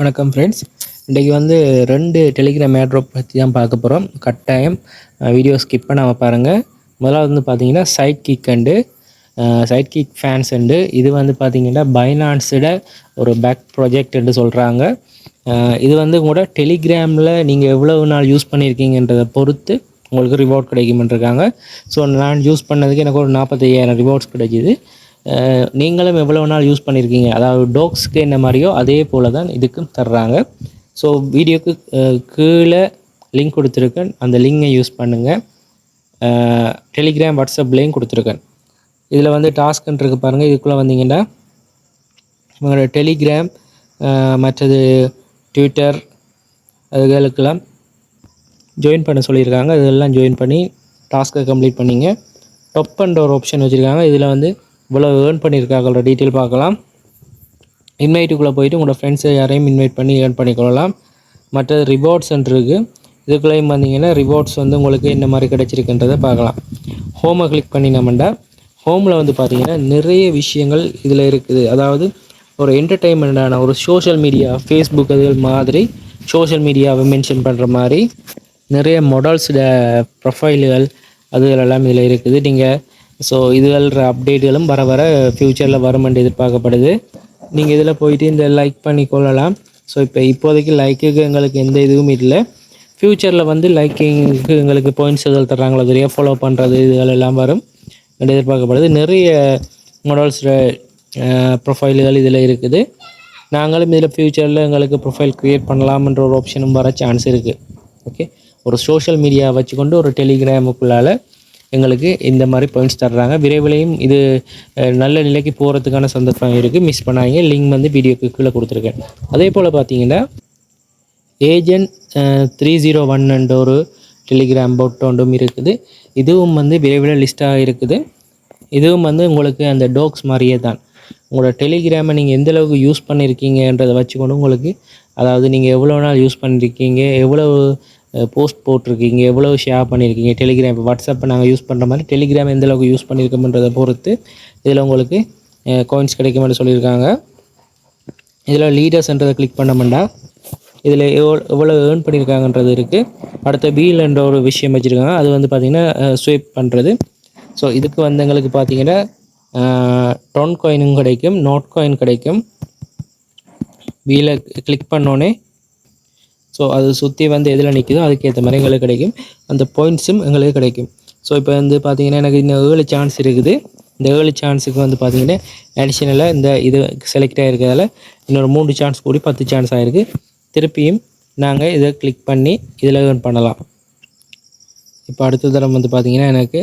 வணக்கம் ஃப்ரெண்ட்ஸ். இன்றைக்கி வந்து 2 டெலிகிராம் ஏர்ட்ராப் பற்றி தான் பார்க்க போகிறோம். கட்டாயம் வீடியோ ஸ்கிப் பண்ணாமல் பாருங்கள். முதலாவது வந்து பார்த்தீங்கன்னா சைட் கிக் ஃபேன்ஸ் உண்டு. இது வந்து பார்த்தீங்கன்னா பைனான்ஸோட ஒரு பேக் ப்ராஜெக்ட் என்று சொல்கிறாங்க. இது வந்து கூட டெலிகிராமில் நீங்கள் எவ்வளவு நாள் யூஸ் பண்ணியிருக்கீங்கன்றதை பொறுத்து உங்களுக்கு ரிவார்ட் கிடைக்குமென்றிருக்காங்க. ஸோ நான் யூஸ் பண்ணதுக்கு எனக்கு ஒரு 45,000 ரிவார்ட்ஸ் கிடைக்கிது. நீங்களும் எவ்வளோ நாள் யூஸ் பண்ணியிருக்கீங்க, அதாவது டோக்ஸ்க்கு என்ன மாதிரியோ அதே போல் தான் இதுக்கும் தர்றாங்க. ஸோ வீடியோக்கு கீழே லிங்க் கொடுத்துருக்கேன், அந்த லிங்கை யூஸ் பண்ணுங்கள். டெலிகிராம் வாட்ஸ்அப்லேயும் கொடுத்துருக்கேன். இதில் வந்து டாஸ்க்குன்னு இருக்குது பாருங்கள். இதுக்குள்ளே வந்தீங்கன்னா உங்களோட டெலிகிராம் மற்றது ட்விட்டர் அதுகளுக்கெல்லாம் ஜாயின் பண்ண சொல்லியிருக்காங்க. இதெல்லாம் ஜாயின் பண்ணி டாஸ்க்கை கம்ப்ளீட் பண்ணிங்க. டாப் பண்ணுற ஒரு ஆப்ஷன் வச்சுருக்காங்க. இதில் வந்து இவ்வளோ ஏர்ன் பண்ணியிருக்காங்களோட டீட்டெயில் பார்க்கலாம். இன்வைட்டுக்குள்ளே போயிட்டு உங்களோட ஃப்ரெண்ட்ஸை யாரையும் இன்வைட் பண்ணி ஏர்ன் பண்ணிக்கொள்ளலாம். மற்றது ரிவார்ட்ஸ் இருக்குது. இதுக்குள்ளேயும் வந்தீங்கன்னா ரிவார்ட்ஸ் வந்து உங்களுக்கு என்ன மாதிரி கிடச்சிருக்குன்றதை பார்க்கலாம். ஹோமை கிளிக் பண்ணினோம்னா ஹோமில் வந்து பார்த்தீங்கன்னா நிறைய விஷயங்கள் இதில் இருக்குது. அதாவது ஒரு என்டர்டெயின்மெண்ட்டான ஒரு சோஷியல் மீடியா, ஃபேஸ்புக் அது மாதிரி சோஷியல் மீடியாவை மென்ஷன் பண்ணுற மாதிரி நிறைய மாடல்ஸோட ப்ரொஃபைல்கள் அதுகளெல்லாம் இதில் இருக்குது. நீங்கள் ஸோ இதுகள் அப்டேட்டுகளும் வர வர ஃப்யூச்சரில் வருமென்று எதிர்பார்க்கப்படுது. நீங்கள் இதில் போயிட்டு இந்த லைக் பண்ணி கொள்ளலாம். ஸோ இப்போதைக்கு லைக்குக்கு எங்களுக்கு எந்த இதுவும் இல்லை. ஃப்யூச்சரில் வந்து லைக்கிங்க்கு எங்களுக்கு பாயிண்ட்ஸ் எதில் தர்றாங்களோ தெரியா ஃபாலோ பண்ணுறது இதுகளெல்லாம் வரும் என்று எதிர்பார்க்கப்படுது. நிறைய மாடல்ஸோட ப்ரொஃபைல்கள் இதில் இருக்குது. நாங்களும் இதில் ஃப்யூச்சரில் எங்களுக்கு ப்ரொஃபைல் க்ரியேட் பண்ணலாம்ன்ற ஒரு ஆப்ஷனும் வர சான்ஸ் இருக்குது. ஓகே, ஒரு சோஷியல் மீடியா வச்சுக்கொண்டு ஒரு டெலிகிராமுக்குள்ளால் எங்களுக்கு இந்த மாதிரி பாயிண்ட்ஸ் தர்றாங்க. விரைவிலையும் இது நல்ல நிலைக்கு போகிறதுக்கான சந்தர்ப்பம் இருக்குது. மிஸ் பண்ணாங்க. லிங்க் வந்து வீடியோக்கு கீழே கொடுத்துருக்கேன். அதே போல் பார்த்தீங்கன்னா ஏஜென்ட் 301 என்ற ஒரு டெலிகிராம் போட் ஒன்றும் இருக்குது. இதுவும் வந்து விரைவில் லிஸ்ட்டாக இருக்குது. இதுவும் வந்து உங்களுக்கு அந்த டோக்ஸ் மாதிரியே தான். உங்களோட டெலிகிராமை நீங்கள் எந்தளவுக்கு யூஸ் பண்ணியிருக்கீங்கன்றதை வச்சுக்கொண்டு உங்களுக்கு, அதாவது நீங்கள் எவ்வளோ நாள் யூஸ் பண்ணியிருக்கீங்க, எவ்வளவு போஸ்ட் போட்டிருக்கீங்க, எவ்வளோ ஷேர் பண்ணியிருக்கீங்க, டெலிகிராம் வாட்ஸ்அப்பை நாங்கள் யூஸ் பண்ணுற மாதிரி டெலிகிராம் எந்தளவுக்கு யூஸ் பண்ணியிருக்கோம்ன்றதை பொறுத்து இதில் உங்களுக்கு காயின்ஸ் கிடைக்குமென்று சொல்லியிருக்காங்க. இதில் லீடர்ஸ்ன்றதை கிளிக் பண்ணோம்னா இதில் எவ்வளோ ஏர்ன் பண்ணியிருக்காங்கன்றது இருக்குது. அடுத்த பீல் என்ற ஒரு விஷயம் வச்சுருக்காங்க. அது வந்து பார்த்திங்கன்னா ஸ்வைப் பண்ணுறது. ஸோ இதுக்கு வந்து எங்களுக்கு பார்த்திங்கன்னா டொன் காயினும் கிடைக்கும், நோட் காயின் கிடைக்கும். வீலை கிளிக் பண்ணோன்னே ஸோ அது சுற்றி வந்து எதில் நிற்குதோ அதுக்கேற்ற மாதிரி எங்களுக்கு கிடைக்கும். அந்த பாயிண்ட்ஸும் எங்களுக்கு கிடைக்கும். ஸோ இப்போ வந்து பார்த்திங்கன்னா எனக்கு இன்னும் 7 சான்ஸ் இருக்குது. இந்த 7 சான்ஸுக்கு வந்து பார்த்திங்கன்னா அடிஷ்னலாக இந்த இது செலக்ட் ஆகிருக்கிறதால இன்னொரு 3 சான்ஸ் கூடி 10 சான்ஸ் ஆகிருக்கு. திருப்பியும் நாங்கள் இதை கிளிக் பண்ணி இதில் ஏர்ன் பண்ணலாம். இப்போ அடுத்த தரம் வந்து பார்த்திங்கன்னா எனக்கு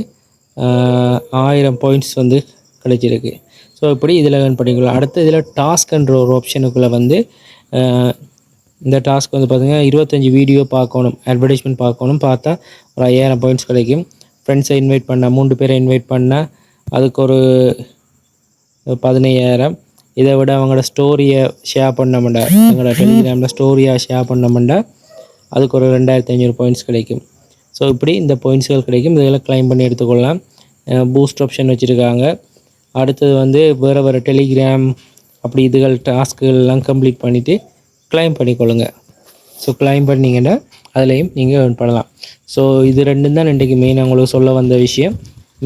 1000 பாயிண்ட்ஸ் வந்து கிடைச்சிருக்கு. ஸோ இப்படி இதில் ஏர்ன் பண்ணிக்கலாம். அடுத்து இதில் டாஸ்க்ன்ற ஒரு ஆப்ஷனுக்குள்ளே வந்து இந்த டாஸ்க் வந்து பார்த்திங்கன்னா 25 வீடியோ பார்க்கணும், அட்வர்டைஸ்மெண்ட் பார்க்கணும். பார்த்தா ஒரு 5000 பாயிண்ட்ஸ் கிடைக்கும். ஃப்ரெண்ட்ஸை இன்வைட் பண்ணால் 3 பேரை இன்வைட் பண்ணால் அதுக்கு ஒரு 15,000. இதை விட அவங்களோட ஸ்டோரியை ஷேர் பண்ணமுண்டா, எங்களோட டெலிகிராமில் ஸ்டோரியாக ஷேர் பண்ணமுண்டா அதுக்கு ஒரு 2500 பாயிண்ட்ஸ் கிடைக்கும். ஸோ இப்படி இந்த பாயிண்ட்ஸ்கள் கிடைக்கும். இதெல்லாம் கிளைம் பண்ணி எடுத்துக்கொள்ளலாம். பூஸ்ட் ஆப்ஷன் வச்சுருக்காங்க. அடுத்தது வந்து வேறு டெலிகிராம் அப்படி இதுகள் டாஸ்க்குகள்லாம் கம்ப்ளீட் பண்ணிவிட்டு கிளைம் பண்ணிக்கொள்ளுங்க. ஸோ கிளைம் பண்ணிங்கன்னா அதுலேயும் நீங்கள் ஏர்ன் பண்ணலாம். ஸோ இது ரெண்டும் தான் இன்றைக்கு மெயினாக உங்களுக்கு சொல்ல வந்த விஷயம்.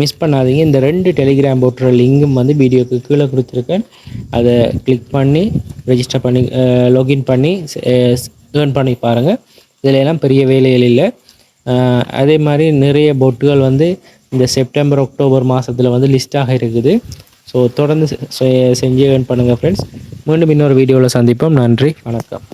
மிஸ் பண்ணாதீங்க. இந்த 2 டெலிகிராம் போட்டுற லிங்கும் வந்து வீடியோக்கு கீழே கொடுத்துருக்கேன். அதை கிளிக் பண்ணி ரெஜிஸ்டர் பண்ணி லாகின் பண்ணி ஏர்ன் பண்ணி பாருங்கள். இதில் எல்லாம் பெரிய வேலைகள் இல்லை. அதே மாதிரி நிறைய போட்டுகள் வந்து இந்த செப்டம்பர் அக்டோபர் மாதத்தில் வந்து லிஸ்ட்டாக இருக்குது. ஸோ தொடர்ந்து செஞ்சு ஏர்ன் பண்ணுங்கள் ஃப்ரெண்ட்ஸ். மீண்டும் இன்னொரு வீடியோவில் சந்திப்போம். நன்றி, வணக்கம்.